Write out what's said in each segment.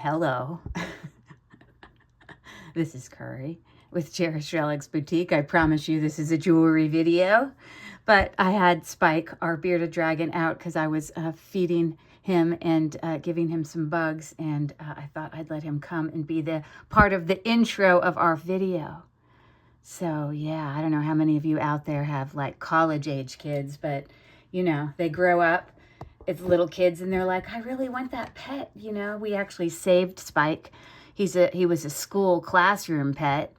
Hello. This is Curry with Cherished Relics Boutique. I promise you this is a jewelry video. But I had Spike, our bearded dragon, out because I was feeding him and giving him some bugs. And I thought I'd let him come and be the part of the intro of our video. So yeah, I don't know how many of you out there have like college age kids, but you know, they grow up. It's little kids and they're like, I really want that pet. You know, we actually saved Spike. He was a school classroom pet,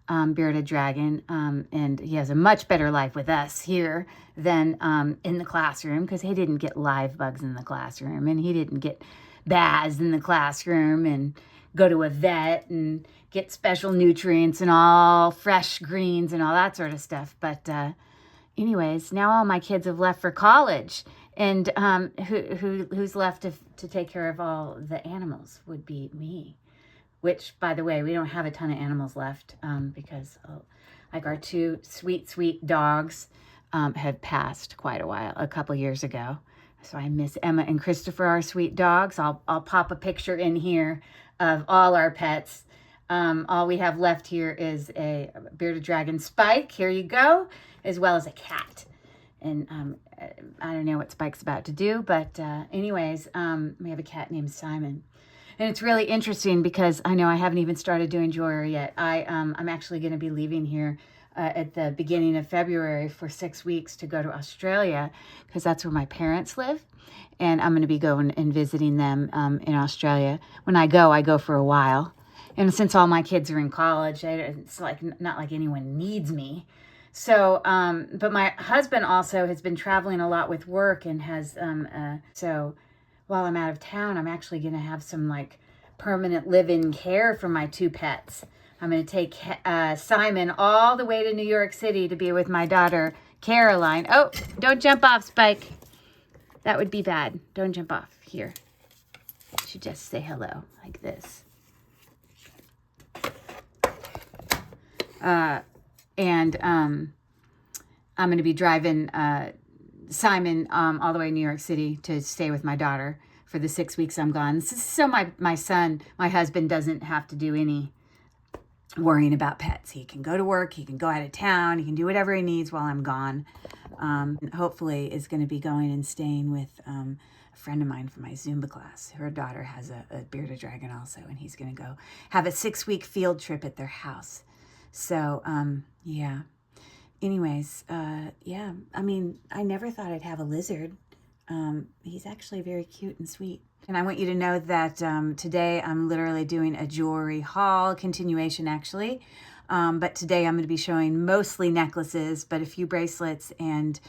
bearded dragon, and he has a much better life with us here than in the classroom because he didn't get live bugs in the classroom and he didn't get baths in the classroom and go to a vet and get special nutrients and all fresh greens and all that sort of stuff. But anyways, now all my kids have left for college. And who's left to take care of all the animals would be me. Which, by the way, we don't have a ton of animals left because like our two sweet dogs had passed quite a couple years ago. So I miss Emma and Christopher, our sweet dogs. I'll pop a picture in here of all our pets. All we have left here is a bearded dragon, Spike. Here you go, as well as a cat. And I don't know what Spike's about to do, but anyways, we have a cat named Simon. And it's really interesting because I know I haven't even started doing jewelry yet. I'm actually going to be leaving here at the beginning of February for 6 weeks to go to Australia because that's where my parents live. And I'm going to be going and visiting them in Australia. When I go for a while. And since all my kids are in college, it's like not like anyone needs me. So, but my husband also has been traveling a lot with work and has, so while I'm out of town, I'm actually going to have some like permanent live-in care for my two pets. I'm going to take Simon all the way to New York City to be with my daughter, Caroline. Oh, don't jump off, Spike. That would be bad. Don't jump off. Here. You should just say hello like this. And I'm going to be driving Simon all the way to New York City to stay with my daughter for the 6 weeks I'm gone. So my son, my husband, doesn't have to do any worrying about pets. He can go to work. He can go out of town. He can do whatever he needs while I'm gone. Hopefully is going to be going and staying with a friend of mine from my Zumba class. Her daughter has a bearded dragon also, and he's going to go have a 6-week field trip at their house. So, yeah. Anyways, yeah, I mean, I never thought I'd have a lizard. He's actually very cute and sweet. And I want you to know that today I'm literally doing a jewelry haul, continuation actually. But today I'm going to be showing mostly necklaces, but a few bracelets and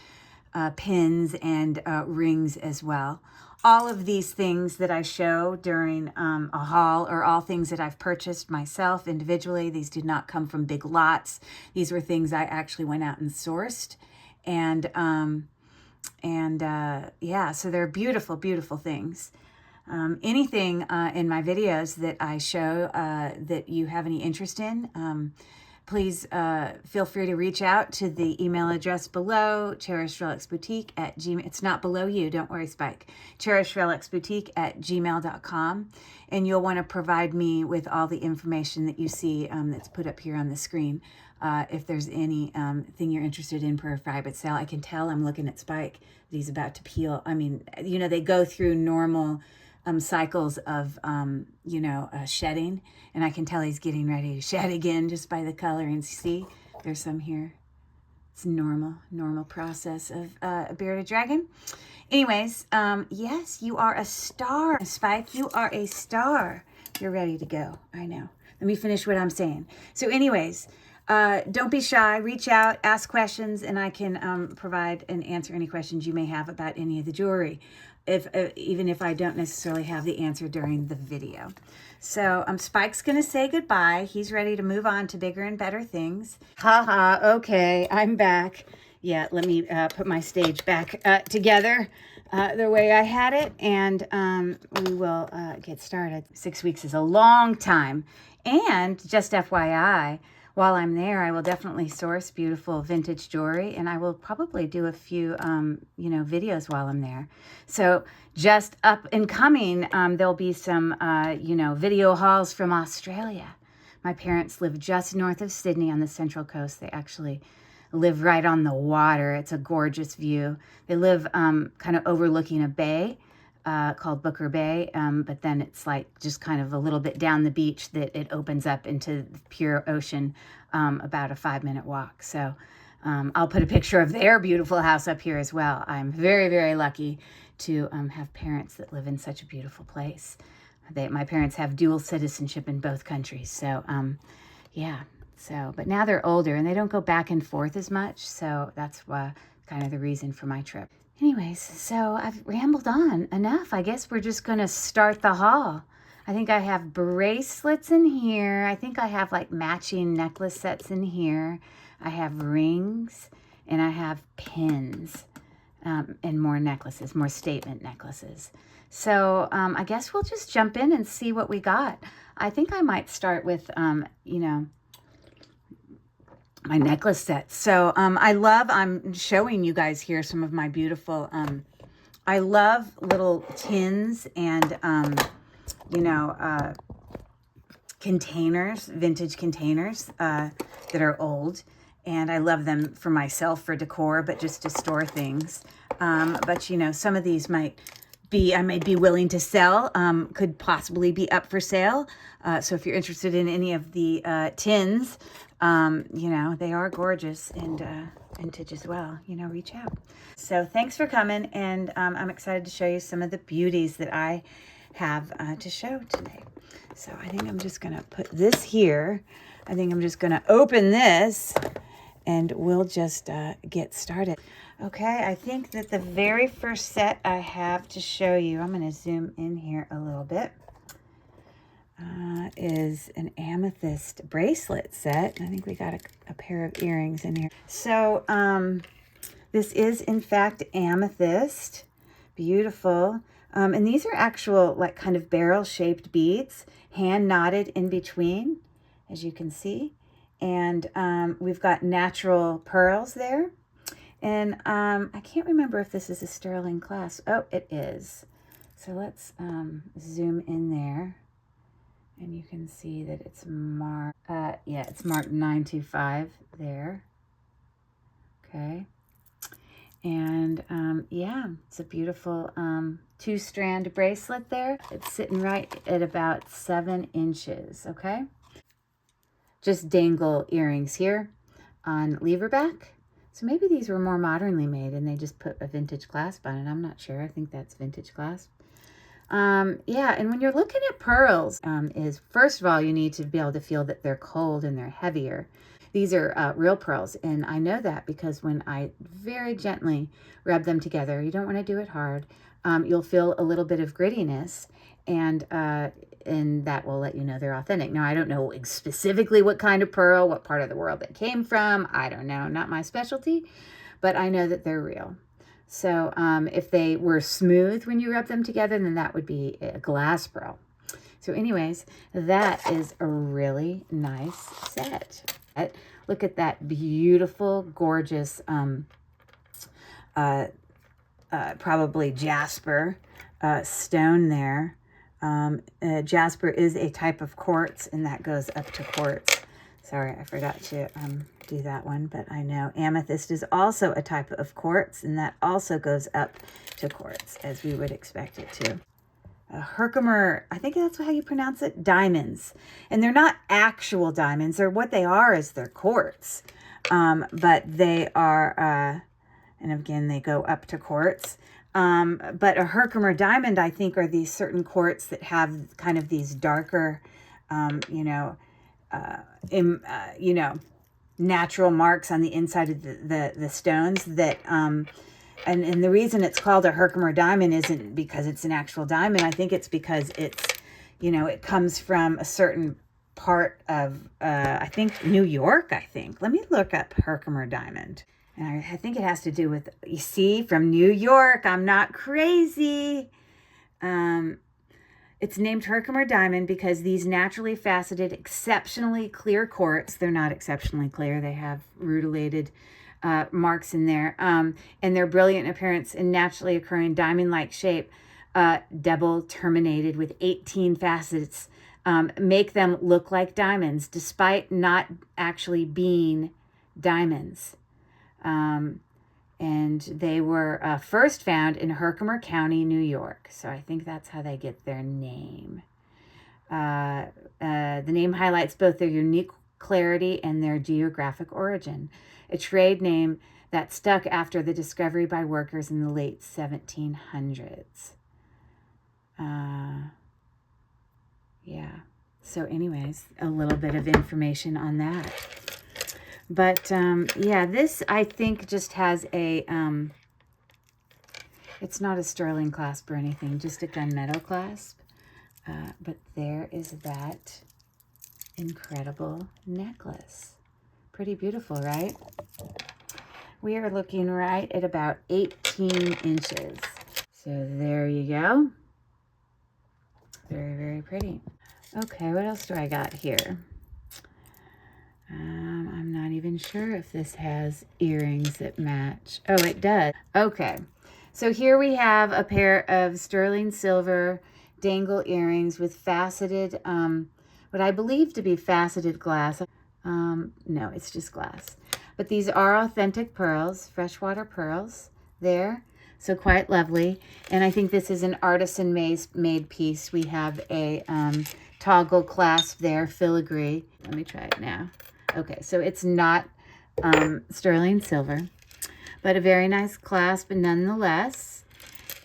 pins and rings as well. All of these things that I show during a haul are all things that I've purchased myself individually. These did not come from big lots. These were things I actually went out and sourced. And yeah, so they're beautiful, beautiful things. Anything in my videos that I show that you have any interest in, please feel free to reach out to the email address below, cherishedrelicsboutique at gmail. It's not below you, don't worry, Spike. cherishedrelicsboutique at gmail.com. And you'll want to provide me with all the information that you see that's put up here on the screen. If there's any thing you're interested in for a private sale, I can tell I'm looking at Spike. He's about to peel. I mean, you know, they go through normal cycles of, shedding. And I can tell he's getting ready to shed again just by the colorings. See, there's some here. It's normal process of a bearded dragon. Anyways, yes, you are a star, Spike. You are a star. You're ready to go. I know. Let me finish what I'm saying. So anyways, don't be shy. Reach out, ask questions, and I can provide and answer any questions you may have about any of the jewelry, even if I don't necessarily have the answer during the video. So Spike's going to say goodbye. He's ready to move on to bigger and better things. Okay, I'm back. Yeah, let me put my stage back together the way I had it, and we will get started. 6 weeks is a long time. And just FYI, while I'm there, I will definitely source beautiful vintage jewelry, and I will probably do a few, videos while I'm there. So just up and coming, there'll be some, video hauls from Australia. My parents live just north of Sydney on the Central Coast. They actually live right on the water. It's a gorgeous view. They live kind of overlooking a bay called Booker Bay, but then it's like just kind of a little bit down the beach that it opens up into the pure ocean, about a 5-minute walk. So I'll put a picture of their beautiful house up here as well. I'm very, very lucky to have parents that live in such a beautiful place. My parents have dual citizenship in both countries. So yeah. So, but now they're older and they don't go back and forth as much. So that's kind of the reason for my trip. Anyways, so I've rambled on enough. I guess we're just going to start the haul. I think I have bracelets in here. I think I have like matching necklace sets in here. I have rings and I have pins, and more necklaces, more statement necklaces. So I guess we'll just jump in and see what we got. I think I might start with, my necklace sets. So I'm showing you guys here some of my beautiful, I love little tins and, containers, vintage containers that are old. And I love them for myself for decor, but just to store things. But, some of these I may be willing to sell, could possibly be up for sale. So if you're interested in any of the tins, they are gorgeous and vintage as well, reach out. So thanks for coming. And I'm excited to show you some of the beauties that I have to show today. So I think I'm just going to put this here. I think I'm just going to open this and we'll just get started. Okay, I think that the very first set I have to show you, I'm going to zoom in here a little bit, is an amethyst bracelet set. I think we got a pair of earrings in here. So this is, in fact, amethyst. Beautiful. And these are actual, like, kind of barrel-shaped beads, hand-knotted in between, as you can see. And we've got natural pearls there. And I can't remember if this is a sterling clasp. Oh, it is. So let's zoom in there. And you can see that it's marked, it's marked 925 there. Okay. And it's a beautiful 2-strand bracelet there. It's sitting right at about 7 inches, okay? Just dangle earrings here on lever back. So maybe these were more modernly made and they just put a vintage clasp on it. I'm not sure. I think that's vintage clasp. And when you're looking at pearls, is first of all, you need to be able to feel that they're cold and they're heavier. These are real pearls, and I know that because when I very gently rub them together, you don't want to do it hard, you'll feel a little bit of grittiness, and that will let you know they're authentic. Now, I don't know specifically what kind of pearl, what part of the world they came from. I don't know, not my specialty, but I know that they're real. So if they were smooth when you rub them together, then that would be a glass pearl. So anyways, that is a really nice set. Look at that beautiful, gorgeous, probably jasper stone there. Jasper is a type of quartz, and that goes up to quartz. Sorry, I forgot to do that one, but I know amethyst is also a type of quartz, and that also goes up to quartz, as we would expect it to. Herkimer, I think that's how you pronounce it, diamonds. And they're not actual diamonds. What they are is they're quartz. But they are, and again, they go up to quartz. But a Herkimer diamond, I think, are these certain quartz that have kind of these darker, natural marks on the inside of the stones that, and the reason it's called a Herkimer diamond isn't because it's an actual diamond. I think it's because it's, it comes from a certain part of, I think, New York, I think. Let me look up Herkimer diamond. And I think it has to do with, you see, from New York. I'm not crazy. It's named Herkimer diamond because these naturally faceted, exceptionally clear quartz, they're not exceptionally clear, they have rutilated marks in there, and their brilliant appearance and naturally occurring diamond-like shape, double terminated with 18 facets, make them look like diamonds despite not actually being diamonds. And they were first found in Herkimer County, New York. So I think that's how they get their name. The name highlights both their unique clarity and their geographic origin, a trade name that stuck after the discovery by workers in the late 1700s. Yeah. So anyways, a little bit of information on that. But, yeah, this, I think, just has a, it's not a sterling clasp or anything, just a gunmetal clasp. But there is that incredible necklace. Pretty beautiful, right? We are looking right at about 18 inches. So there you go. Very, very pretty. Okay, what else do I got here? I'm not even sure if this has earrings that match. Oh, it does. Okay, so here we have a pair of sterling silver dangle earrings with faceted, what I believe to be faceted glass. No, it's just glass. But these are authentic pearls, freshwater pearls there. So quite lovely. And I think this is an artisan made piece. We have a toggle clasp there, filigree. Let me try it now. Okay, so it's not sterling silver, but a very nice clasp nonetheless.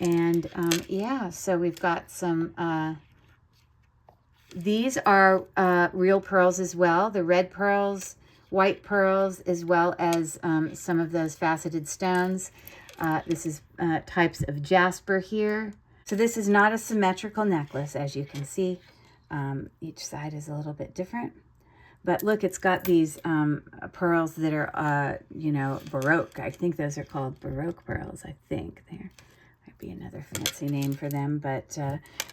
And yeah, so we've got some, these are real pearls as well. The red pearls, white pearls, as well as some of those faceted stones. This is types of jasper here. So this is not a symmetrical necklace, as you can see. Each side is a little bit different. But look, it's got these pearls that are, you know, Baroque. I think those are called Baroque pearls, I think. There might be another fancy name for them. But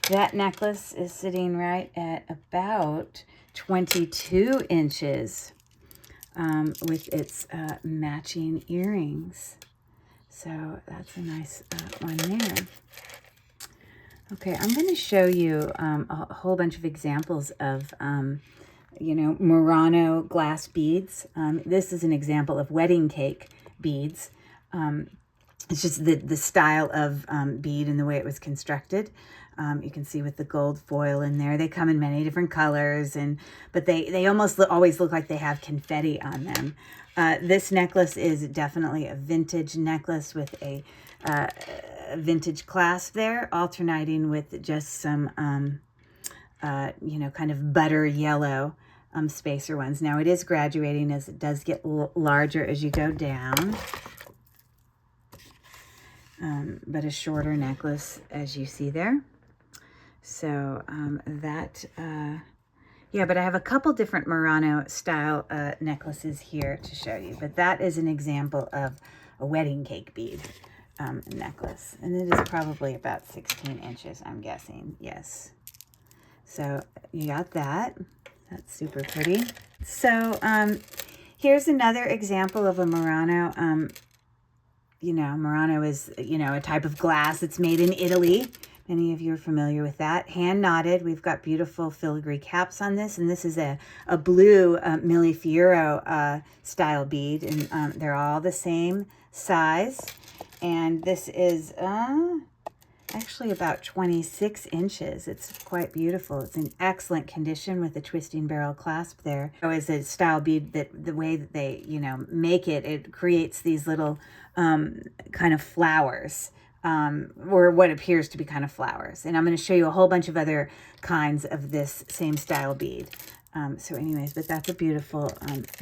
that necklace is sitting right at about 22 inches with its matching earrings. So that's a nice one there. Okay, I'm going to show you a whole bunch of examples of you know, Murano glass beads. This is an example of wedding cake beads. It's just the style of bead and the way it was constructed. You can see with the gold foil in there. They come in many different colors, but they almost always look like they have confetti on them. This necklace is definitely a vintage necklace with a vintage clasp there, alternating with just some, you know, kind of butter yellow spacer ones. Now it is graduating as it does get larger as you go down, but a shorter necklace as you see there. So yeah, but I have a couple different Murano style necklaces here to show you, but that is an example of a wedding cake bead necklace, and it is probably about 16 inches, I'm guessing. Yes. So you got that. That's super pretty. So here's another example of a Murano. You know, Murano is, you know, a type of glass that's made in Italy. Many of you are familiar with that. Hand knotted. We've got beautiful filigree caps on this, and this is a blue Millefiori style bead, and they're all the same size. And this is actually about 26 inches. It's quite beautiful. It's in excellent condition with the twisting barrel clasp there. So it's a style bead that the way that they, you know, make it, it creates these little kind of flowers, or what appears to be kind of flowers. And I'm going to show you a whole bunch of other kinds of this same style bead. So anyways, but that's a beautiful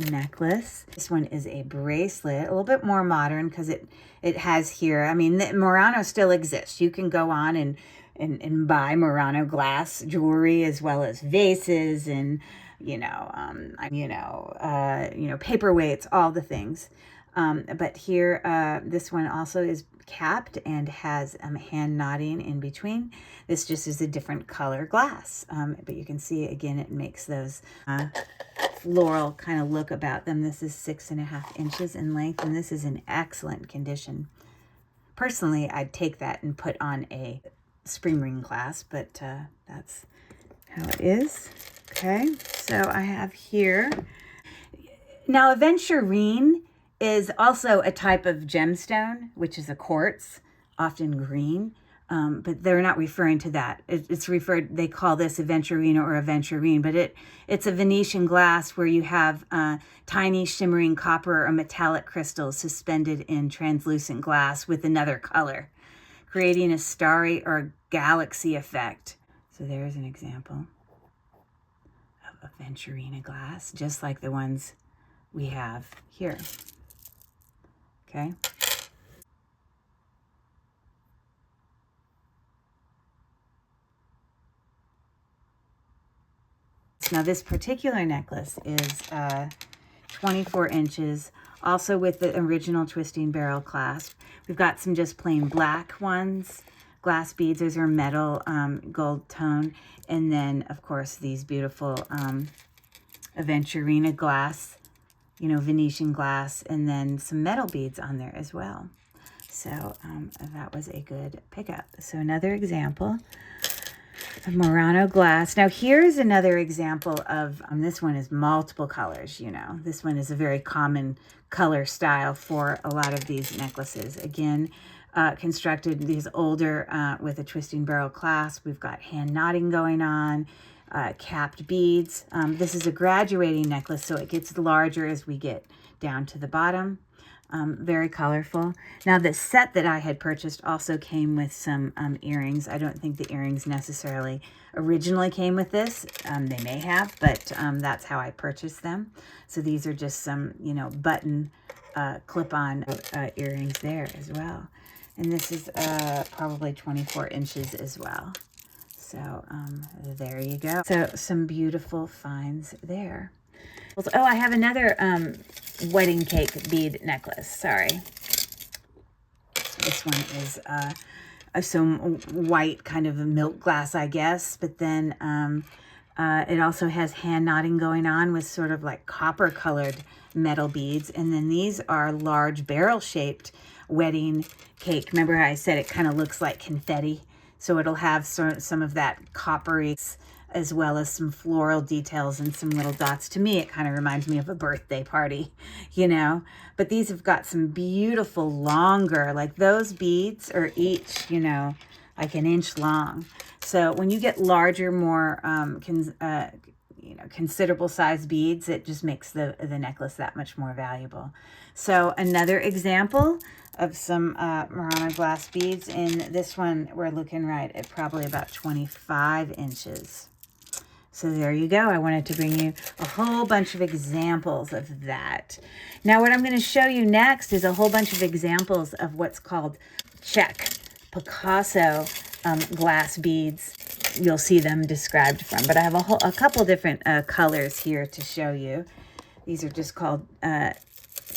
necklace. This one is a bracelet, a little bit more modern because it has here, I mean, Murano still exists. You can go on and buy Murano glass jewelry as well as vases and, you know, paperweights, all the things. But here, this one also is capped and has hand knotting in between. This just is a different color glass, but you can see again it makes those floral kind of look about them. This is 6.5 inches in length, and this is in excellent condition. Personally, I'd take that and put on a spring ring glass, but that's how it is. Okay, so I have here. Now, aventurine is also a type of gemstone, which is a quartz, often green, but they're not referring to that. It's referred, they call this aventurine or aventurine, but it's a Venetian glass where you have tiny shimmering copper or metallic crystals suspended in translucent glass with another color, creating a starry or galaxy effect. So there's an example of aventurine glass, just like the ones we have here. Okay. Now this particular necklace is 24 inches, also with the original twisting barrel clasp. We've got some just plain black ones, glass beads. Those are metal gold tone. And then, of course, these beautiful aventurine glass, you know, Venetian glass, and then some metal beads on there as well. So that was a good pickup. So another example of Murano glass. Now here's another example of, this one is multiple colors, you know. This one is a very common color style for a lot of these necklaces. Again, constructed these older with a twisting barrel clasp. We've got hand knotting going on. Capped beads. This is a graduating necklace, so it gets larger as we get down to the bottom. Very colorful. Now, the set that I had purchased also came with some earrings. I don't think the earrings necessarily originally came with this. They may have, but that's how I purchased them. So these are just some, you know, button clip-on earrings there as well. And this is probably 24 inches as well. So there you go. So some beautiful finds there. Oh, I have another wedding cake bead necklace. Sorry. This one is some white kind of a milk glass, I guess. But then it also has hand knotting going on with sort of like copper colored metal beads. And then these are large barrel shaped wedding cake. Remember how I said it kind of looks like confetti? So it'll have some of that coppery as well as some floral details and some little dots. To me, it kind of reminds me of a birthday party, you know. But these have got some beautiful longer, like those beads are each, you know, like an inch long. So when you get larger, more, you know, considerable size beads, it just makes the necklace that much more valuable. So another example of some Murano glass beads. In this one, we're looking right at probably about 25 inches. So there you go. I wanted to bring you a whole bunch of examples of that. Now what I'm going to show you next is a whole bunch of examples of what's called Czech Picasso glass beads. You'll see them described from, but I have a couple different colors here to show you. These are just called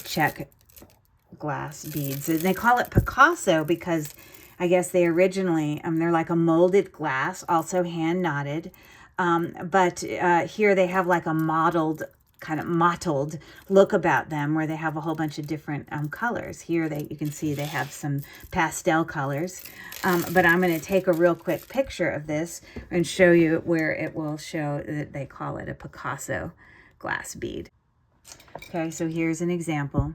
Czech glass beads. And they call it Picasso because I guess they originally, they're like a molded glass, also hand knotted. But here they have like a kind of mottled look about them where they have a whole bunch of different colors. Here you can see they have some pastel colors. But I'm going to take a real quick picture of this and show you where it will show that they call it a Picasso glass bead. Okay, so here's an example.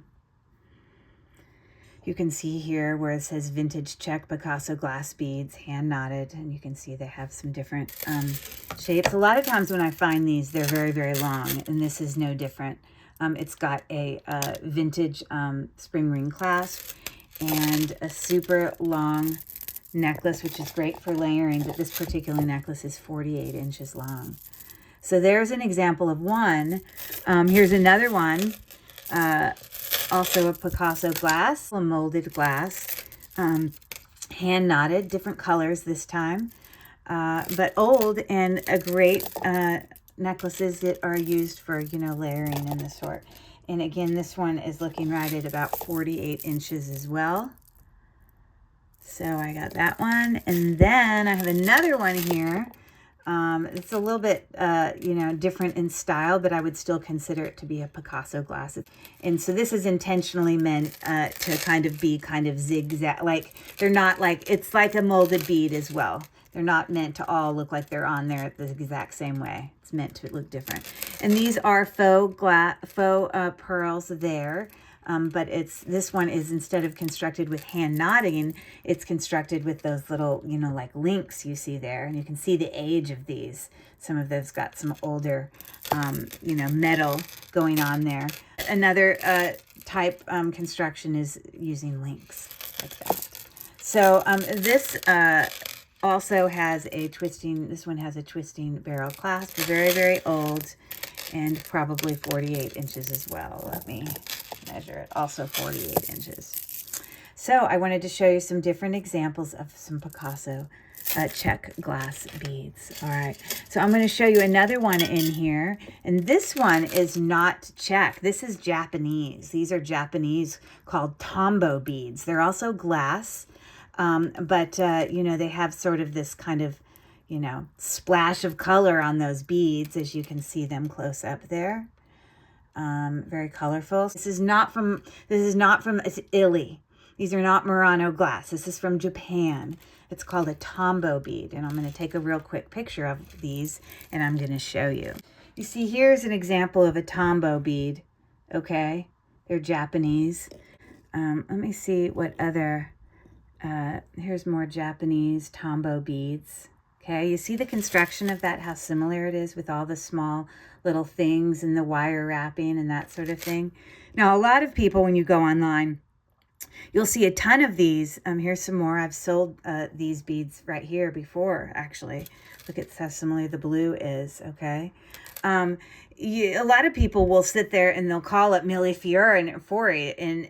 You can see here where it says vintage Czech Picasso glass beads, hand knotted, and you can see they have some different shapes. A lot of times when I find these, they're very, very long, and this is no different. It's got a vintage spring ring clasp and a super long necklace, which is great for layering, but this particular necklace is 48 inches long. So there's an example of one. Here's another one. Also a Picasso glass, a molded glass, hand knotted, different colors this time, but old and a great necklaces that are used for, you know, layering and the sort. And again, this one is looking right at about 48 inches as well. So I got that one. And then I have another one here. It's a little bit, you know, different in style, but I would still consider it to be a Picasso glass. And so this is intentionally meant to kind of be kind of zigzag. Like, they're not like, it's like a molded bead as well. They're not meant to all look like they're on there the exact same way. It's meant to look different. And these are faux pearls there. But this one is, instead of constructed with hand knotting, it's constructed with those little, you know, like links you see there. And you can see the age of these. Some of those got some older, you know, metal going on there. Another type construction is using links like that. So this also has a twisting, this one has a twisting barrel clasp. Very, very old, and probably 48 inches as well. Let me measure it. Also 48 inches. So I wanted to show you some different examples of some Picasso check glass beads. All right, so I'm going to show you another one in here, and this one is not check. This is Japanese. These are Japanese, called tombow beads. They're also glass, but you know, they have sort of this kind of, you know, splash of color on those beads, as you can see them close up there. Very colorful. This is not from Italy. These are not Murano glass. This is from Japan. It's called a tombow bead. And I'm going to take a real quick picture of these, and I'm going to show you. You see, here's an example of a tombow bead. Okay. They're Japanese. Let me see what other, here's more Japanese tombow beads. Okay, you see the construction of that, how similar it is with all the small little things and the wire wrapping and that sort of thing. Now, a lot of people, when you go online, you'll see a ton of these. Here's some more. I've sold these beads right here before, actually. Look at how similar the blue is, okay? A lot of people will sit there and they'll call it Millefiori, and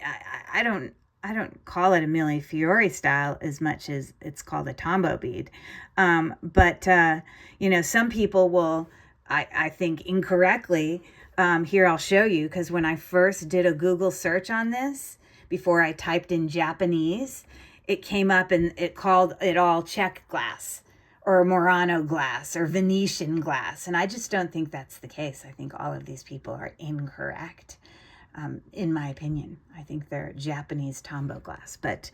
I don't call it a Millefiori style as much as it's called a tombow bead. But you know, some people will, I think incorrectly, here I'll show you, because when I first did a Google search on this, before I typed in Japanese, it came up and it called it all check glass, or Murano glass, or Venetian glass. And I just don't think that's the case. I think all of these people are incorrect. In my opinion, I think they're Japanese tombow glass, but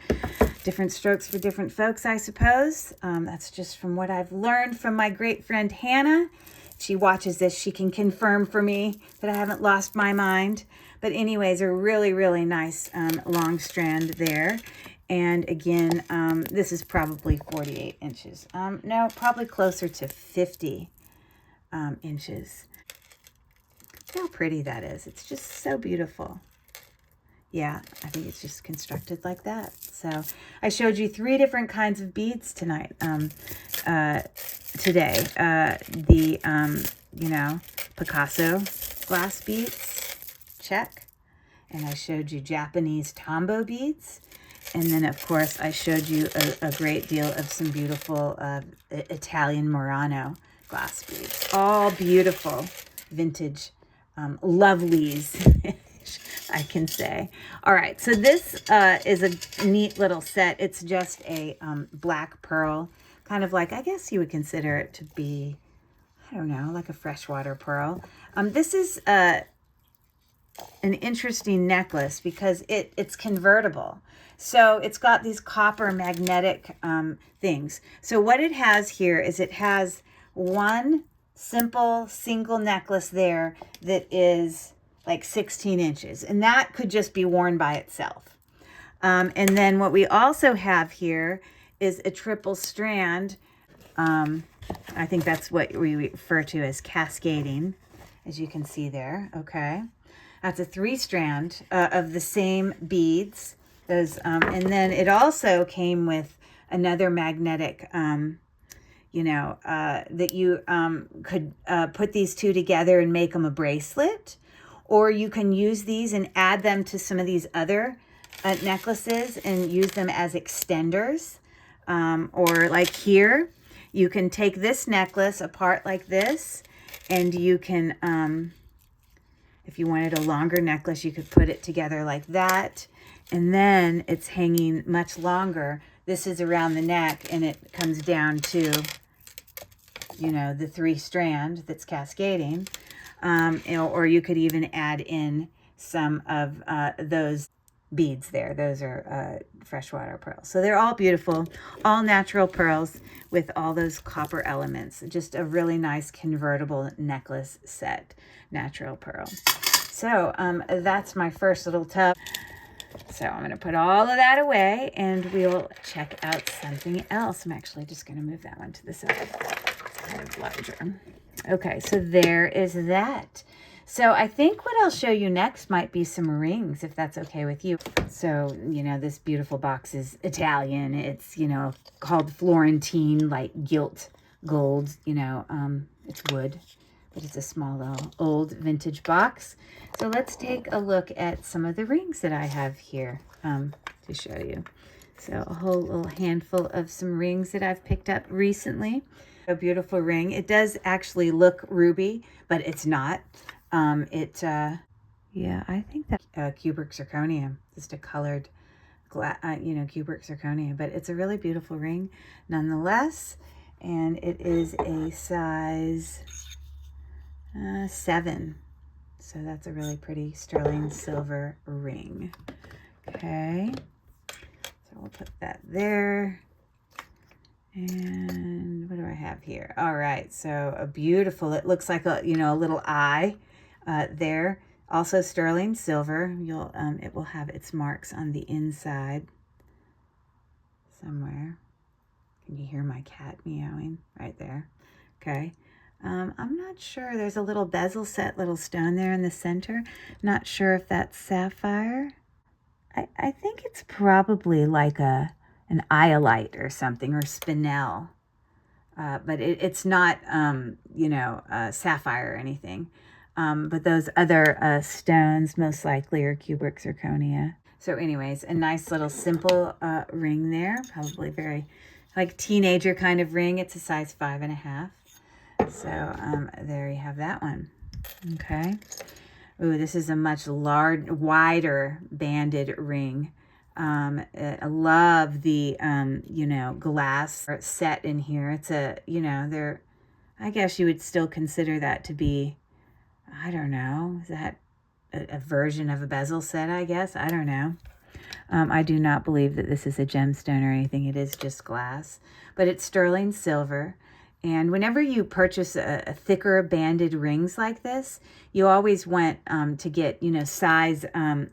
different strokes for different folks, I suppose. That's just from what I've learned from my great friend Hannah. She watches this. She can confirm for me that I haven't lost my mind. But anyways, a really, really nice long strand there. And again, this is probably 48 inches. No, probably closer to 50 inches. How pretty that is. It's just so beautiful. Yeah, I think it's just constructed like that. So I showed you 3 different kinds of beads tonight, today. You know, Picasso glass beads, check. And I showed you Japanese tombow beads. And then, of course, I showed you a great deal of some beautiful Italian Murano glass beads. All beautiful vintage lovelies, I can say. All right, so this is a neat little set. It's just a black pearl, kind of like, I guess you would consider it to be, I don't know, like a freshwater pearl. This is an interesting necklace because it's convertible. So it's got these copper magnetic things. So what it has here is it has one simple single necklace there that is like 16 inches, and that could just be worn by itself. And then what we also have here is a triple strand. I think that's what we refer to as cascading, as you can see there. Okay, that's a 3-strand of the same beads. Those and then it also came with another magnetic that you could put these 2 together and make them a bracelet, or you can use these and add them to some of these other necklaces and use them as extenders. Or like here, you can take this necklace apart like this, and you can, if you wanted a longer necklace, you could put it together like that. And then it's hanging much longer this is around the neck, and it comes down to, you know, the 3-strand that's cascading. Or you could even add in some of those beads there. Those are freshwater pearls. So they're all beautiful, all natural pearls with all those copper elements. Just a really nice convertible necklace set, natural pearl. So that's my first little tub. So I'm going to put all of that away, and we'll check out something else. I'm actually just going to move that one to the side. It's kind of larger. Okay, so there is that. So I think what I'll show you next might be some rings, if that's okay with you. So, you know, this beautiful box is Italian. It's, you know, called Florentine, like gilt gold, you know, it's wood, but it's a small little old vintage box. So let's take a look at some of the rings that I have here to show you. So a whole little handful of some rings that I've picked up recently. A beautiful ring. It does actually look ruby, but it's not. Yeah, I think that cubic zirconia, just a colored, you know, cubic zirconia, but it's a really beautiful ring nonetheless. And it is a size 7. So that's a really pretty sterling silver ring. Okay, so we'll put that there. And what do I have here? All right, so a beautiful, it looks like a, you know, a little eye there. Also sterling silver. You'll it will have its marks on the inside somewhere. Can you hear my cat meowing right there? Okay. I'm not sure. There's a little bezel set, little stone there in the center. Not sure if that's sapphire. I think it's probably like an iolite or something, or spinel. But it's not, you know, sapphire or anything. But those other stones most likely are cubic zirconia. So anyways, a nice little simple ring there. Probably very like teenager kind of ring. It's a size 5.5. So there you have that one. Okay. Ooh, this is a much wider banded ring. I love the, you know, glass set in here. It's a, you know, I guess you would still consider that to be, I don't know, is that a version of a bezel set, I guess? I don't know. I do not believe that this is a gemstone or anything. It is just glass, but it's sterling silver. And whenever you purchase a thicker banded rings like this, you always want to get, you know, size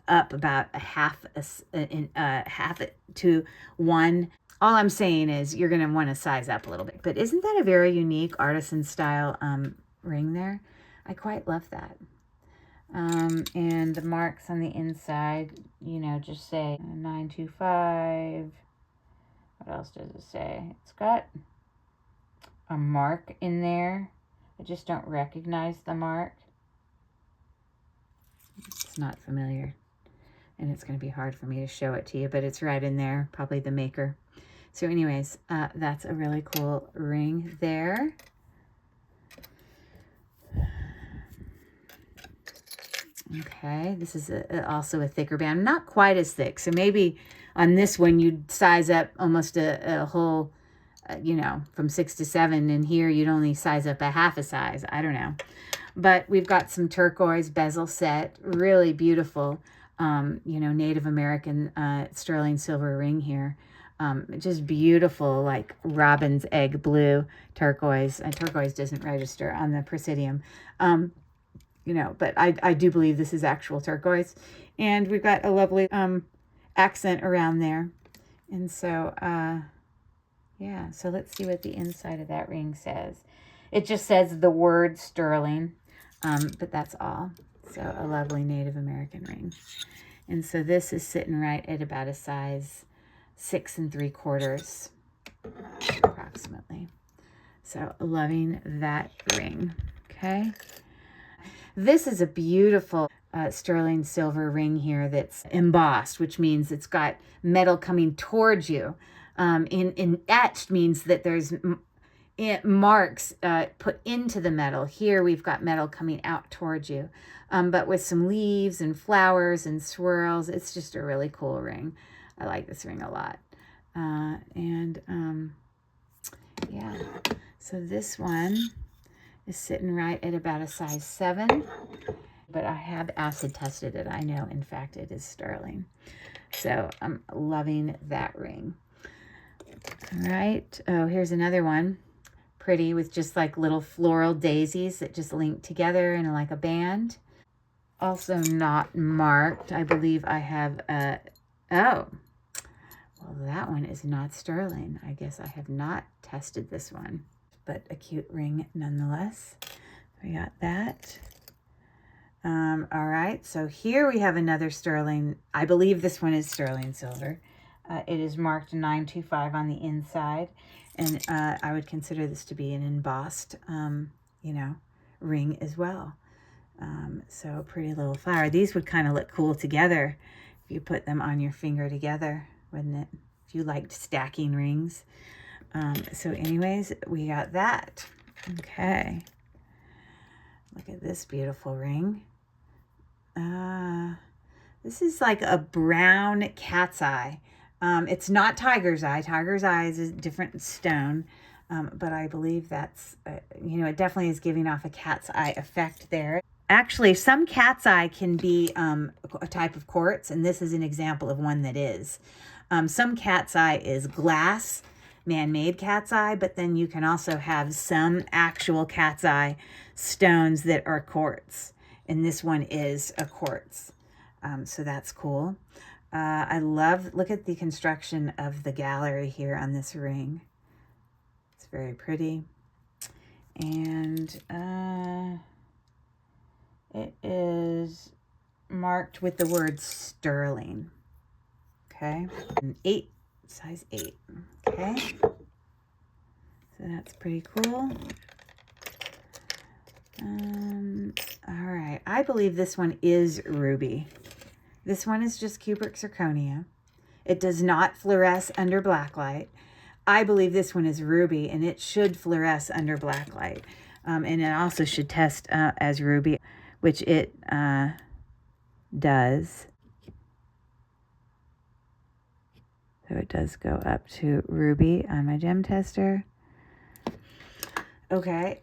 up about a half to 1. All I'm saying is you're going to want to size up a little bit. But isn't that a very unique artisan style ring there? I quite love that. And the marks on the inside, you know, just say 925. What else does it say? It's got a mark in there. I just don't recognize the mark. It's not familiar, and it's going to be hard for me to show it to you, but it's right in there, probably the maker. So anyways, that's a really cool ring there. Okay, this is also a thicker band, not quite as thick. So maybe on this one you'd size up almost a whole, you know, from 6 to 7, and here you'd only size up a half a size. I don't know. But we've got some turquoise bezel set, really beautiful, you know, Native American sterling silver ring here. Just beautiful, like robin's egg blue turquoise. Turquoise doesn't register on the Presidium. You know, but I do believe this is actual turquoise. And we've got a lovely accent around there. And so, yeah, so let's see what the inside of that ring says. It just says the word sterling, but that's all. So a lovely Native American ring. And so this is sitting right at about a size 6 3/4, approximately. So loving that ring. Okay. This is a beautiful sterling silver ring here that's embossed, which means it's got metal coming towards you. In etched means that there's marks put into the metal. Here we've got metal coming out towards you, but with some leaves and flowers and swirls. It's just a really cool ring. I like this ring a lot. Yeah, so this one is sitting right at about a size 7, but I have acid tested it. I know, in fact, it is sterling. So I'm loving that ring. All right. Oh, here's another one. Pretty, with just like little floral daisies that just link together in like a band. Also not marked. I believe I have a, oh, well, that one is not sterling. I guess I have not tested this one, but a cute ring nonetheless. We got that. All right, so here we have another sterling. I believe this one is sterling silver. It is marked 925 on the inside, and I would consider this to be an embossed, you know, ring as well. So a pretty little flower. These would kind of look cool together if you put them on your finger together, wouldn't it? If you liked stacking rings. So anyways, we got that. Okay. Look at this beautiful ring. This is like a brown cat's eye. It's not tiger's eye. Tiger's eye is a different stone. But I believe that's, you know, it definitely is giving off a cat's eye effect there. Actually, some cat's eye can be a type of quartz, and this is an example of one that is. Some cat's eye is glass, man-made cat's eye, but then you can also have some actual cat's eye stones that are quartz, and this one is a quartz. So that's cool. I love, look at the construction of the gallery here on this ring. It's very pretty. And it is marked with the word sterling. Okay. An 8, size 8. Okay. So that's pretty cool. All right. I believe this one is ruby. This one is just cupric zirconia. It does not fluoresce under blacklight. I believe this one is ruby, and it should fluoresce under blacklight. And it also should test as ruby, which it does. So it does go up to ruby on my gem tester. Okay,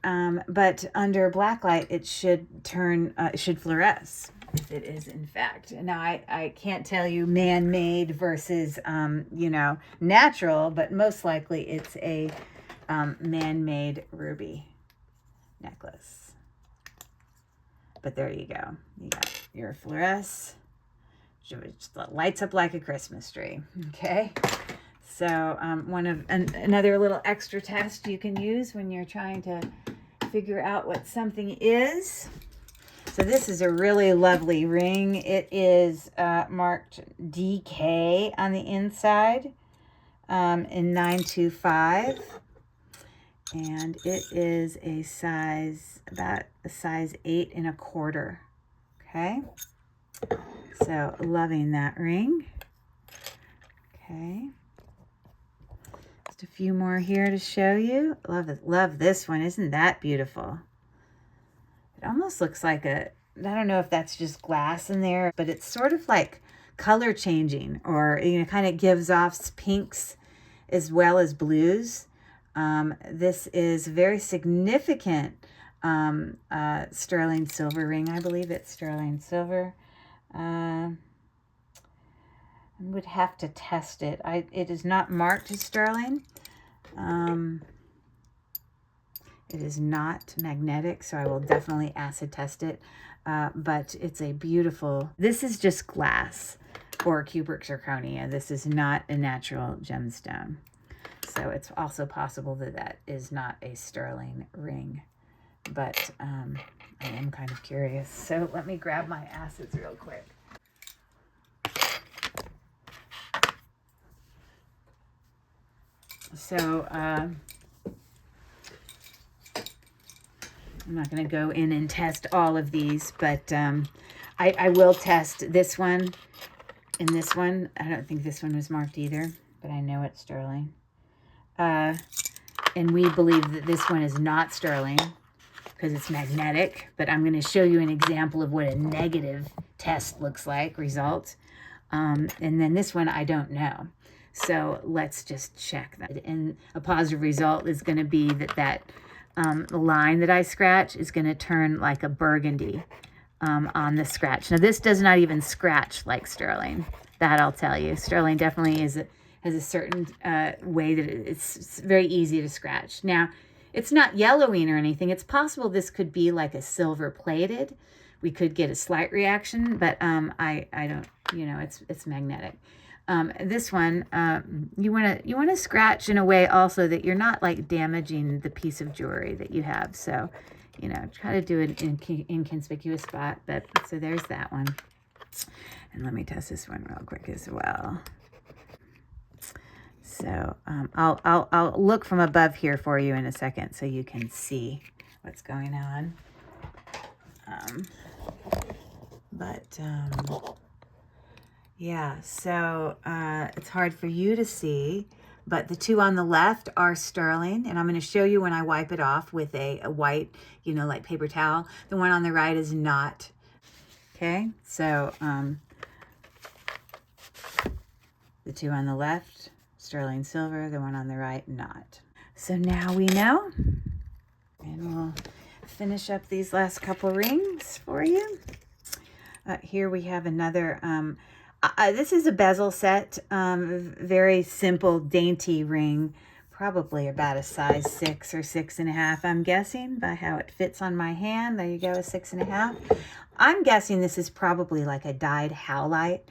but under blacklight, it should turn, it should fluoresce, if it is in fact. Now, I can't tell you man-made versus, you know, natural, but most likely it's a man-made ruby necklace. But there you go. You got your fluoresce. It lights up like a Christmas tree, okay? So another little extra test you can use when you're trying to figure out what something is. So this is a really lovely ring. It is marked DK on the inside in 925. And it is a size, about a size 8 1/4. Okay. So loving that ring. Okay. A few more here to show you. Love this one. Isn't that beautiful? It almost looks like a, I don't know if that's just glass in there, but it's sort of like color changing, or, you know, kind of gives off pinks as well as blues. This is very significant sterling silver ring. I believe it's sterling silver. I would have to test it. It is not marked as sterling. It is not magnetic, so I will definitely acid test it. But it's a beautiful, this is just glass or cupric zirconia. This is not a natural gemstone. So it's also possible that that is not a sterling ring. But I am kind of curious. So let me grab my acids real quick. So I'm not going to go in and test all of these, but I will test this one and this one. I don't think this one was marked either, but I know it's sterling. And we believe that this one is not sterling because it's magnetic, but I'm going to show you an example of what a negative test looks like, result. And then this one, I don't know. So let's just check that. And a positive result is going to be that line that I scratch is going to turn like a burgundy on the scratch. Now this does not even scratch like sterling. That I'll tell you. Sterling definitely has a certain way that it's very easy to scratch. Now, it's not yellowing or anything. It's possible this could be like a silver plated. We could get a slight reaction, but I don't, you know, it's magnetic. This one, you want to scratch in a way also that you're not like damaging the piece of jewelry that you have. So, you know, try to do it in inconspicuous spot. But so there's that one. And let me test this one real quick as well. So I'll look from above here for you in a second so you can see what's going on. Yeah, so it's hard for you to see, but the two on the left are sterling, and I'm going to show you when I wipe it off with a white, you know, like paper towel. The one on the right is not. Okay, so the two on the left, sterling silver, the one on the right, not. So now we know, and we'll finish up these last couple rings for you. Here we have another, this is a bezel set, very simple, dainty ring, probably about a size 6 or 6.5, I'm guessing, by how it fits on my hand. There you go, a 6.5. I'm guessing this is probably like a dyed howlite.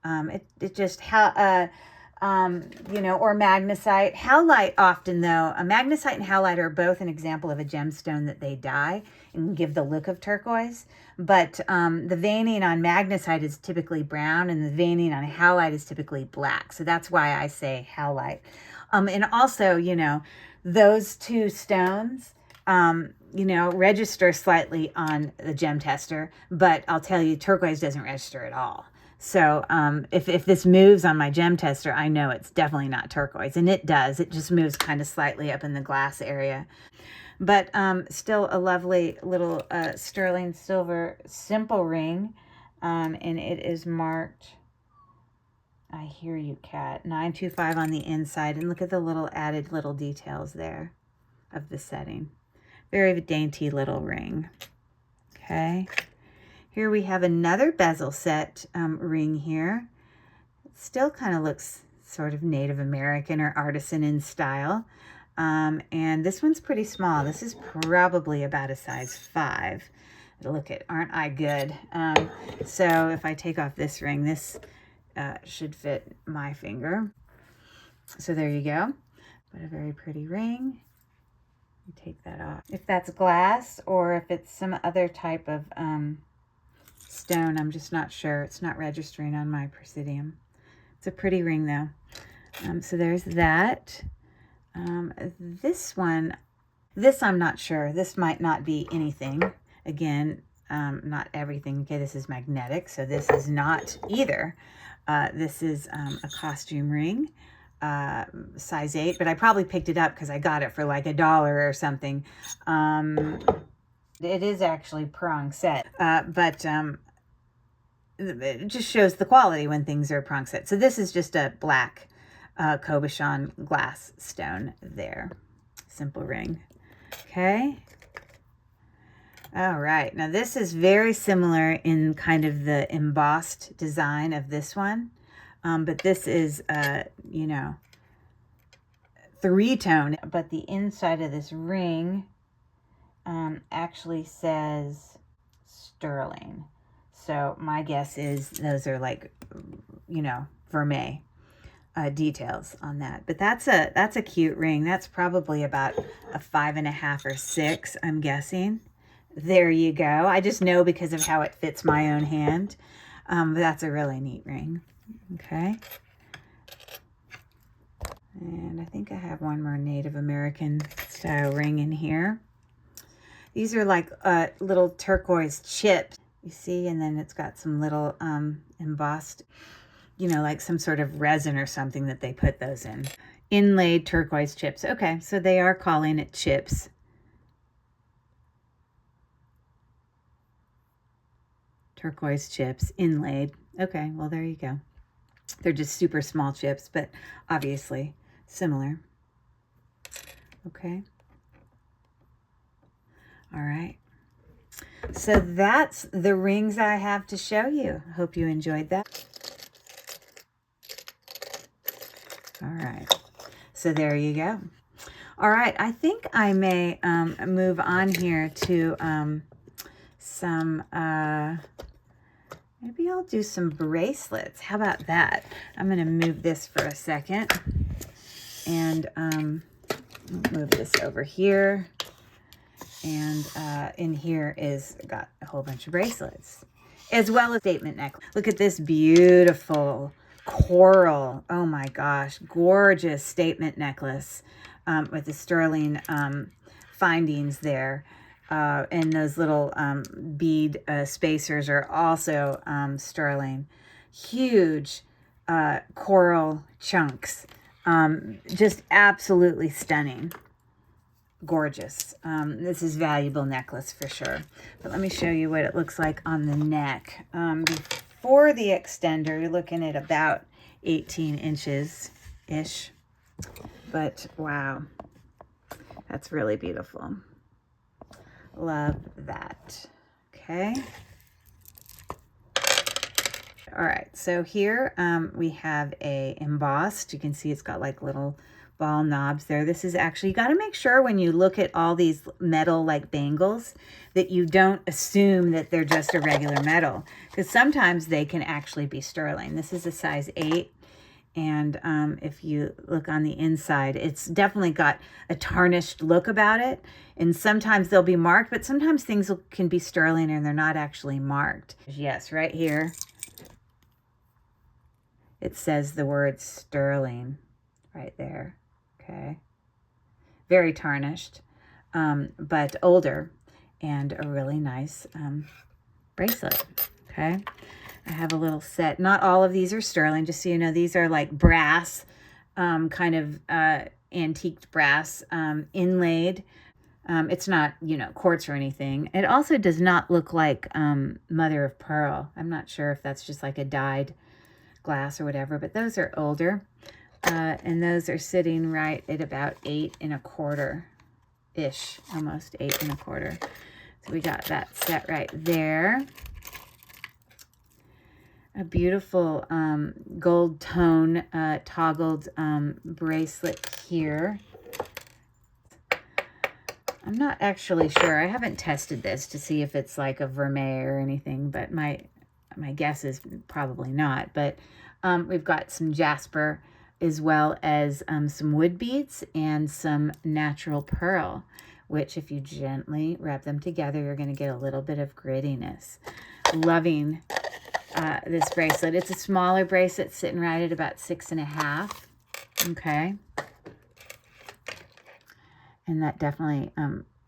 It just, you know, or magnesite. Howlite often, though, a magnesite and howlite are both an example of a gemstone that they dye and give the look of turquoise. But the veining on magnesite is typically brown, and the veining on howlite is typically black. So that's why I say howlite. And also, you know, those two stones, you know, register slightly on the gem tester, but I'll tell you, turquoise doesn't register at all. So if this moves on my gem tester, I know it's definitely not turquoise, and it does. It just moves kind of slightly up in the glass area. But still a lovely little sterling silver simple ring, and it is marked, I hear you, cat, 925 on the inside, and look at the little added little details there of the setting. Very dainty little ring. Okay. Here we have another bezel set ring here. It still kind of looks sort of Native American or artisan in style. And this one's pretty small. This is probably about a size 5. Look at, aren't I good? So if I take off this ring, this should fit my finger. So there you go. But a very pretty ring. You take that off. If that's glass or if it's some other type of stone, I'm just not sure. It's not registering on my Presidium. It's a pretty ring though. So there's that. This one, this I'm not sure. This might not be anything. Again, not everything. Okay, this is magnetic, so this is not either. This is a costume ring, size 8, but I probably picked it up because I got it for like $1 or something. It is actually prong set, but it just shows the quality when things are prong set. So this is just a black Cabochon glass stone there. Simple ring. Okay. All right. Now this is very similar in kind of the embossed design of this one. But this is, you know, 3-tone. But the inside of this ring actually says sterling. So my guess is those are like, you know, vermeil details on that. But that's a cute ring. That's probably about a 5.5 or 6, I'm guessing. There you go. I just know because of how it fits my own hand. But that's a really neat ring. Okay. And I think I have one more Native American style ring in here. These are like little turquoise chips, you see, and then it's got some little embossed, you know, like some sort of resin or something that they put those in. Inlaid turquoise chips. Okay, so they are calling it chips. Turquoise chips, inlaid. Okay, well, there you go. They're just super small chips, but obviously similar. Okay. All right. So that's the rings I have to show you. Hope you enjoyed that. All right. So there you go. All right. I think I may move on here to some, maybe I'll do some bracelets. How about that? I'm going to move this for a second. And move this over here. And in here is got a whole bunch of bracelets, as well as statement necklace. Look at this beautiful coral. Oh my gosh, gorgeous statement necklace with the sterling findings there. And those little bead spacers are also sterling. Huge coral chunks. Just absolutely stunning. Gorgeous. This is valuable necklace for sure. But let me show you what it looks like on the neck. Before the extender, you're looking at about 18 inches-ish. But wow, that's really beautiful. Love that. Okay. All right, so here we have a embossed. You can see it's got like little ball knobs there. This is actually, you got to make sure when you look at all these metal like bangles that you don't assume that they're just a regular metal, because sometimes they can actually be sterling. This is a size 8. And if you look on the inside, it's definitely got a tarnished look about it. And sometimes they'll be marked, but sometimes things can be sterling and they're not actually marked. Yes, right here, it says the word sterling right there. Okay. Very tarnished, but older, and a really nice bracelet. Okay. I have a little set. Not all of these are sterling, just so you know. These are like brass, kind of antiqued brass, inlaid. It's not, you know, quartz or anything. It also does not look like mother of pearl. I'm not sure if that's just like a dyed glass or whatever, but those are older. And those are sitting right at about 8 1/4-ish, almost 8 1/4. So we got that set right there. A beautiful gold tone toggled bracelet here. I'm not actually sure. I haven't tested this to see if it's like a vermeil or anything, but my guess is probably not. But we've got some jasper, as well as some wood beads and some natural pearl, which if you gently wrap them together, you're going to get a little bit of grittiness. Loving this bracelet. It's a smaller bracelet, sitting right at about 6 1/2. Okay. And that definitely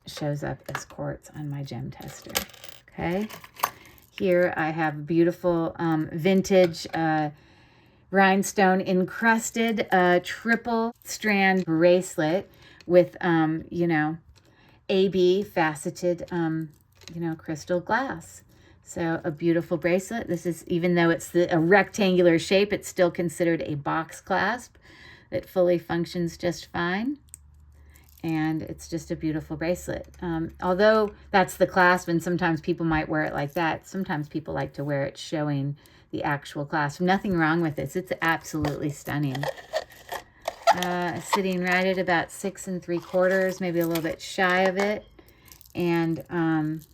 shows up as quartz on my gem tester. Okay. Here I have beautiful vintage rhinestone encrusted triple strand bracelet with, you know, AB faceted, you know, crystal glass. So a beautiful bracelet. This is, even though it's a rectangular shape, it's still considered a box clasp that fully functions just fine. And it's just a beautiful bracelet. Although that's the clasp, and sometimes people might wear it like that, sometimes people like to wear it showing the actual clasp. Nothing wrong with this. It's absolutely stunning. Sitting right at about 6 3/4, maybe a little bit shy of it. And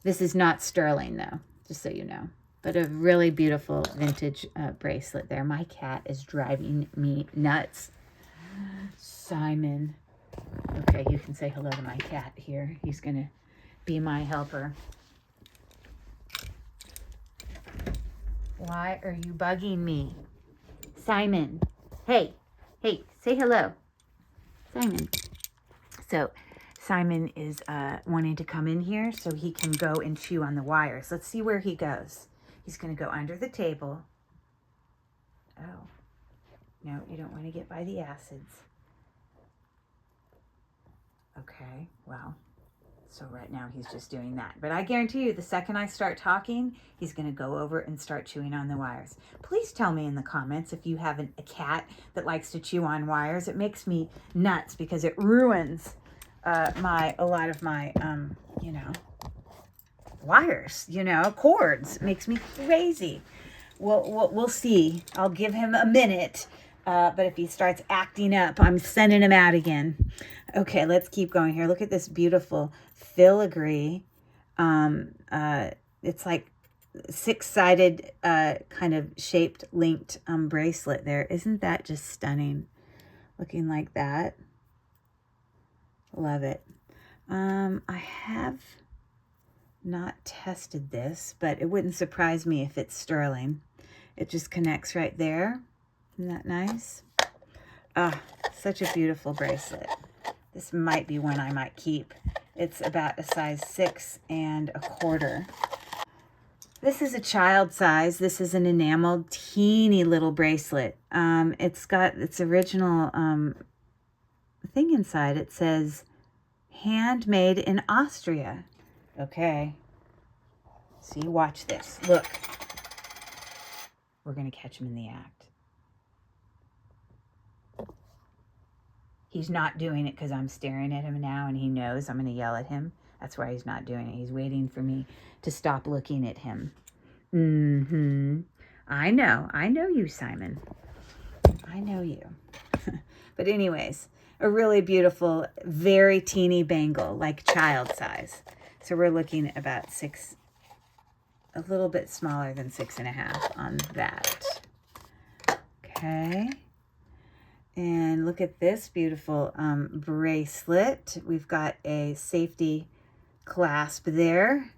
this is not sterling though, just so you know. But a really beautiful vintage bracelet there. My cat is driving me nuts. Simon. Okay, you can say hello to my cat here. He's going to be my helper. Why are you bugging me? Simon. Hey, say hello. Simon. So Simon is wanting to come in here so he can go and chew on the wires. Let's see where he goes. He's going to go under the table. Oh, no, you don't want to get by the acids. Okay, well, So right now he's just doing that. But I guarantee you, the second I start talking, he's going to go over and start chewing on the wires. Please tell me in the comments if you have a cat that likes to chew on wires. It makes me nuts because it ruins a lot of my, you know, wires, you know, cords. It makes me crazy. We'll see. I'll give him a minute. But if he starts acting up, I'm sending him out again. Okay, let's keep going here. Look at this beautiful filigree. It's like six-sided kind of shaped linked bracelet there. Isn't that just stunning? Looking like that. Love it. I have not tested this, but it wouldn't surprise me if it's sterling. It just connects right there. Isn't that nice? Ah, such a beautiful bracelet. This might be one I might keep. It's about a size 6 1/4. This is a child size. This is an enameled teeny little bracelet. It's got its original thing inside. It says handmade in Austria. Okay. See, watch this. Look. We're going to catch him in the act. He's not doing it because I'm staring at him now and he knows I'm going to yell at him. That's why he's not doing it. He's waiting for me to stop looking at him. I know you, Simon. I know you. But anyways, a really beautiful, very teeny bangle, like child size. So we're looking at about 6, a little bit smaller than 6 1/2 on that. Okay. And look at this beautiful bracelet. We've got a safety clasp there.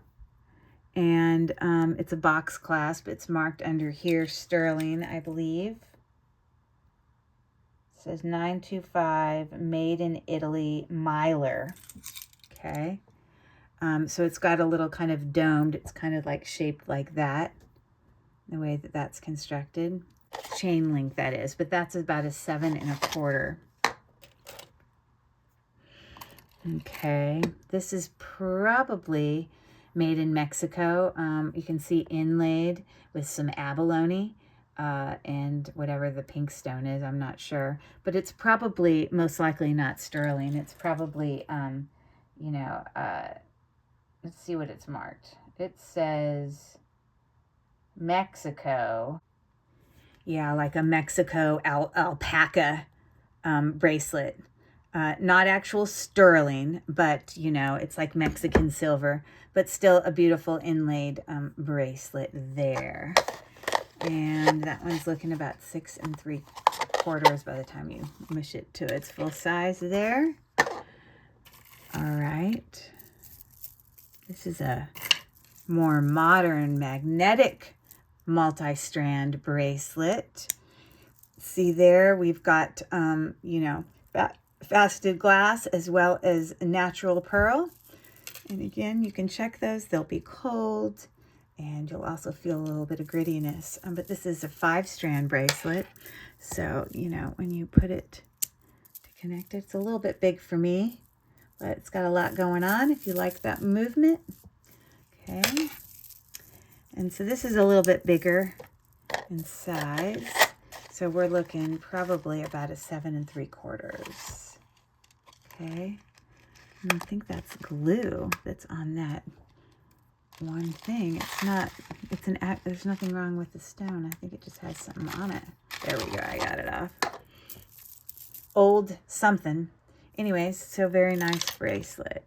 And it's a box clasp. It's marked under here, sterling, I believe. It says 925, made in Italy, Mylar. Okay. So it's got a little kind of domed, it's kind of like shaped like that, the way that that's constructed. Chain link, that is, but that's about a 7 1/4. Okay, this is probably made in Mexico. You can see inlaid with some abalone and whatever the pink stone is, I'm not sure. But it's probably, most likely not sterling. It's probably, you know, let's see what it's marked. It says Mexico. Yeah, like a Mexico alpaca bracelet. Not actual sterling, but, you know, it's like Mexican silver, but still a beautiful inlaid bracelet there. And that one's looking about 6 3/4 by the time you mush it to its full size there. All right. This is a more modern magnetic multi-strand bracelet. See there, we've got, you know, faceted glass as well as natural pearl. And again, you can check those. They'll be cold and you'll also feel a little bit of grittiness. But this is a 5-strand bracelet. So, you know, when you put it to connect it, it's a little bit big for me, but it's got a lot going on if you like that movement. Okay. And so this is a little bit bigger in size. So we're looking probably about a 7 3/4. Okay. And I think that's glue that's on that one thing. It's not, it's an, there's nothing wrong with the stone. I think it just has something on it. There we go. I got it off. Old something. Anyways, so very nice bracelet.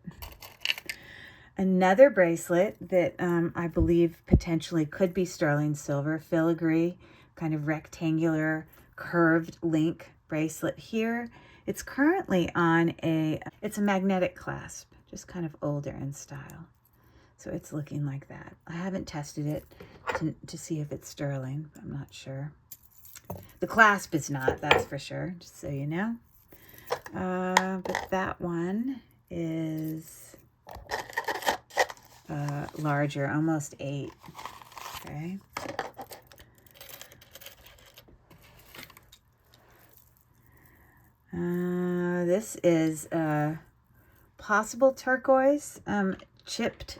Another bracelet that I believe potentially could be sterling silver, filigree, kind of rectangular curved link bracelet here. It's currently on it's a magnetic clasp, just kind of older in style. So it's looking like that. I haven't tested it to see if it's sterling, but I'm not sure. The clasp is not, that's for sure, just so you know. But that one is larger, almost 8. Okay. This is possible turquoise chip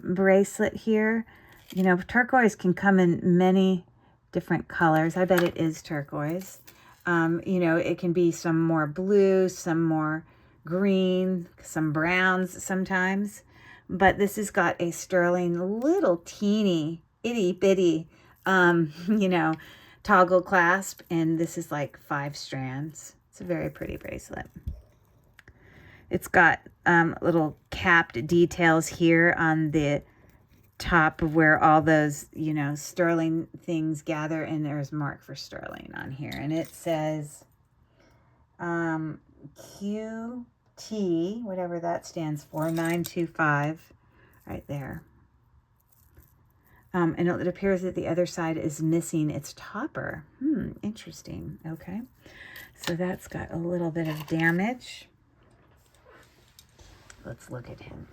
bracelet here. You know, turquoise can come in many different colors. I bet it is turquoise. You know, it can be some more blue, some more green, some browns sometimes. But this has got a sterling little teeny itty bitty, you know, toggle clasp. And this is like 5 strands. It's a very pretty bracelet. It's got little capped details here on the top of where all those, you know, sterling things gather, and there's mark for sterling on here, and it says QT, whatever that stands for, 925 right there. And it appears that the other side is missing its topper. Interesting. Okay, so that's got a little bit of damage. Let's look at him.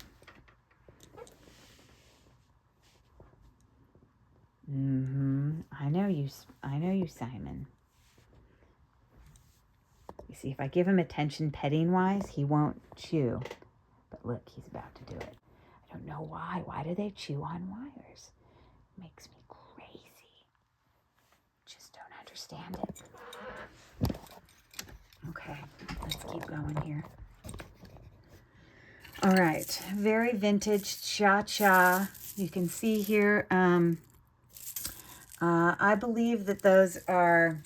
I know you, Simon. You see, if I give him attention petting wise, he won't chew. But look, he's about to do it. I don't know why. Why do they chew on wires? It makes me crazy. Just don't understand it. Okay, let's keep going here. All right, very vintage cha-cha. You can see here, I believe that those are,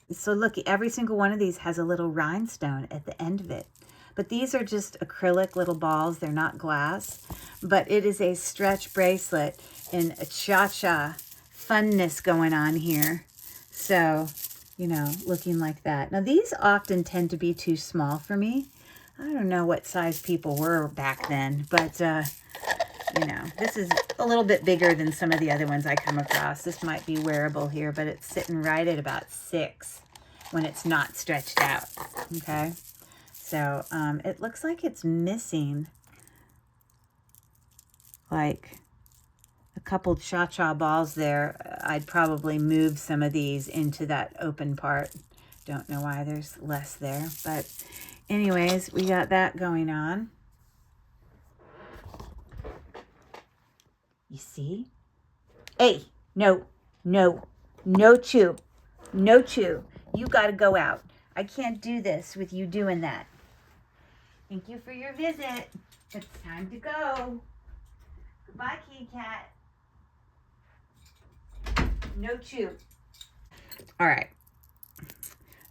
so look, every single one of these has a little rhinestone at the end of it. But these are just acrylic little balls. They're not glass. But it is a stretch bracelet and a cha-cha funness going on here. So, you know, looking like that. Now, these often tend to be too small for me. I don't know what size people were back then, but, you know, this is a little bit bigger than some of the other ones I come across. This might be wearable here, but it's sitting right at about 6 when it's not stretched out, okay? So it looks like it's missing like a couple cha-cha balls there. I'd probably move some of these into that open part. Don't know why there's less there, but anyways, we got that going on. You see? Hey, no chew. No chew. You got to go out. I can't do this with you doing that. Thank you for your visit. It's time to go. Goodbye, kitty cat. No chew. All right.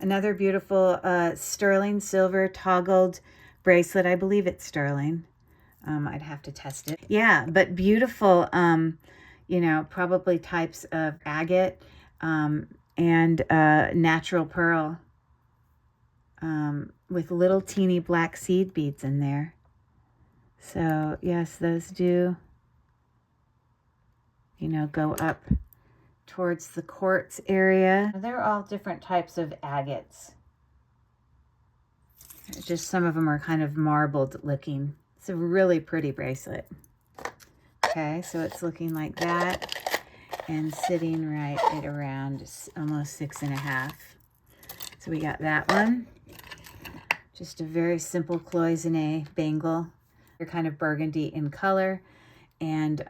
Another beautiful sterling silver toggled bracelet. I believe it's sterling. I'd have to test it. Yeah, but beautiful, you know, probably types of agate and natural pearl with little teeny black seed beads in there. So, yes, those do, you know, go up towards the quartz area. They're all different types of agates. Just some of them are kind of marbled looking. It's a really pretty bracelet. Okay, so it's looking like that and sitting right at around almost 6.5. So we got that one. Just a very simple cloisonne bangle. They're kind of burgundy in color. And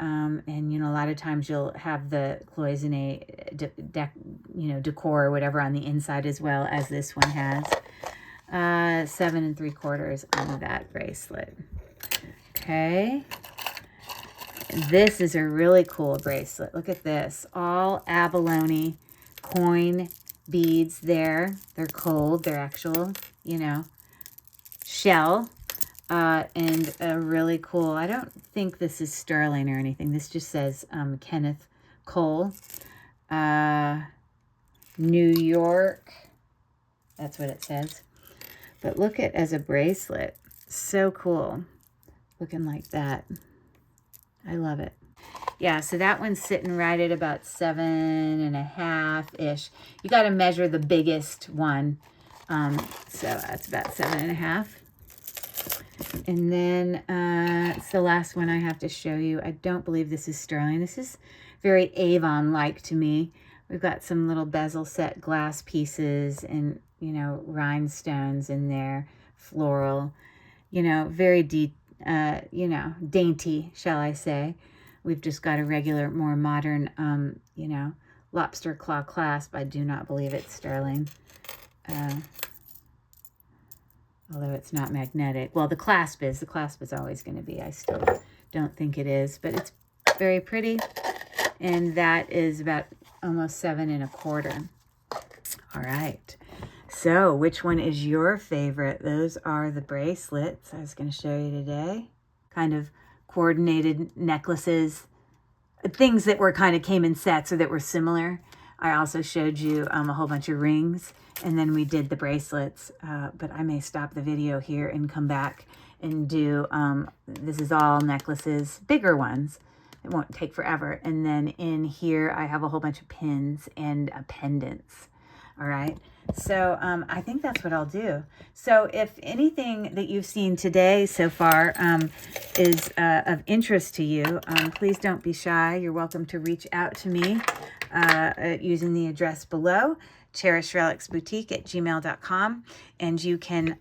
you know, a lot of times you'll have the cloisonne decor or whatever on the inside as well, as this one has. 7 3/4 on that bracelet. Okay. This is a really cool bracelet. Look at this. All abalone coin beads there. They're cold. They're actual, you know, shell. And really cool. I don't think this is sterling or anything. This just says Kenneth Cole, New York. That's what it says. But look at as a bracelet. So cool. Looking like that. I love it. Yeah, so that one's sitting right at about 7.5-ish. You got to measure the biggest one. So that's about 7.5. And then it's the last one I have to show you. I don't believe this is sterling. This is very Avon-like to me. We've got some little bezel set glass pieces and, you know, rhinestones in there, floral. you know, very you know, dainty, shall I say. We've just got a regular, more modern, you know, lobster claw clasp. I do not believe it's sterling. Although it's not magnetic. Well, the clasp is. The clasp is always going to be. I still don't think it is, but it's very pretty. And that is about almost 7 1/4. All right. So which one is your favorite? Those are the bracelets I was going to show you today. Kind of coordinated necklaces. Things that were kind of came in sets or that were similar. I also showed you a whole bunch of rings. And then we did the bracelets. But I may stop the video here and come back and do, this is all necklaces, bigger ones. It won't take forever. And then in here, I have a whole bunch of pins and pendants. All right. So I think that's what I'll do. So if anything that you've seen today so far is of interest to you, please don't be shy. You're welcome to reach out to me using the address below, cherishedrelicsboutique@gmail.com. And you can,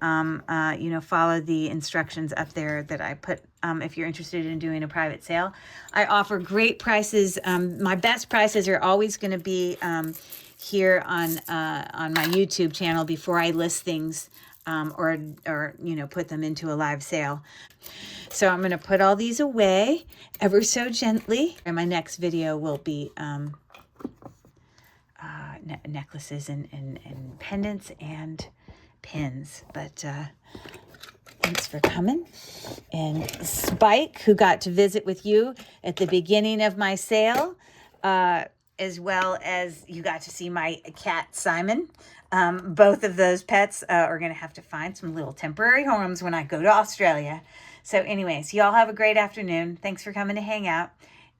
you know, follow the instructions up there that I put if you're interested in doing a private sale. I offer great prices. My best prices are always going to be here on my YouTube channel before I list things or you know, put them into a live sale. So I'm going to put all these away ever so gently. And my next video will be necklaces and pendants and pins. But thanks for coming. And Spike, who got to visit with you at the beginning of my sale, as well as you got to see my cat, Simon. Both of those pets are going to have to find some little temporary homes when I go to Australia. So anyways, y'all have a great afternoon. Thanks for coming to hang out.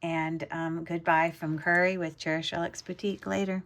And goodbye from Curry with Cherished Relics Boutique later.